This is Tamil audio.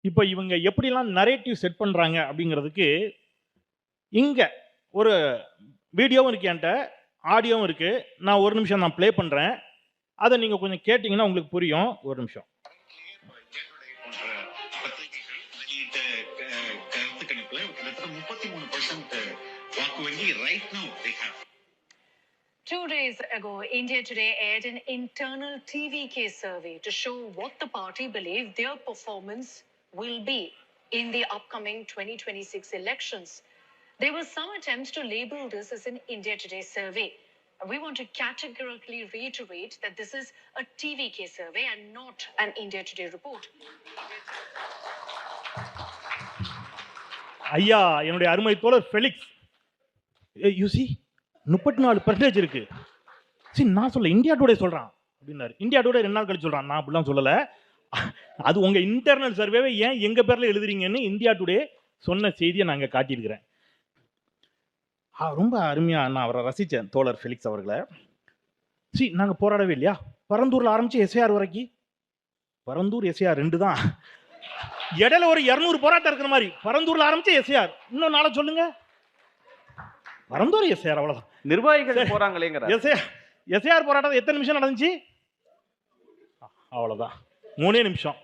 இப்போ இவங்க எப்படிலாம் நரேட்டிவ் செட் பண்றாங்க அப்படிங்கிறதுக்கு இங்க ஒரு வீடியோவும் இருக்கு என்கிட்ட, ஆடியோவும் இருக்கு. நான் ஒரு நிமிஷம் நான் ப்ளே பண்றேன். அதை நீங்க கொஞ்சம் கேட்டீங்கன்னா உங்களுக்கு புரியும். ஒரு நிமிஷம். பத்திரிகைகள் வெளியிட்ட கருத்து கணிப்புல கிட்டத்தட்ட 33% வாக்கு வங்கி right now they have. 2 days ago, India Today aired an internal TVK survey to show what the party believe their performance will be in the upcoming 2026 elections. There were some attempts to label this as an India Today survey. We want to categorically reiterate that this is a TVK survey and not an India Today report. ஐயா, என்னுடைய அருமை தோழர் ஃபெலிக்ஸ், யூ சி 34% இருக்கு. சரி, நான் சொல்ல இந்தியா டுடே சொல்றான் அப்படின்னாரு. இந்தியா டுடே 2 நாள் கழிச்சு சொல்றான். நான் அப்படிலாம் சொல்லல. அது உங்க இன்டர்னல் சர்வேவை ஏன் எங்க பேர்ல எழுதுறீங்கன்னு இந்தியா டுடே சொன்ன செய்தியை நாங்க காட்டியிருக்கிறேன். ரொம்ப அருமையா நான் அவரை ரசித்தேன், தோழர் ஃபெலிக்ஸ் அவர்களை. சரி, நாங்கள் போராடவே இல்லையா? பரந்தூரில் ஆரம்பிச்சு எஸ்ஐஆர் வரைக்கும், பரந்தூர் எஸ்ஐஆர் 2 தான். இடையில ஒரு 200 போராட்டம் இருக்கிற மாதிரி. பரந்தூர்ல ஆரம்பிச்சு எஸ்ஐஆர், இன்னும் நாளை சொல்லுங்க. பரந்தூர் எஸ்ஐஆர், அவ்வளவுதான். நிர்வாகிகள் போறாங்களேங்கிற எஸ்ஐஆர் போராட்டம் எத்தனை நிமிஷம் நடந்துச்சு? அவ்வளவுதான், 3 நிமிஷம்.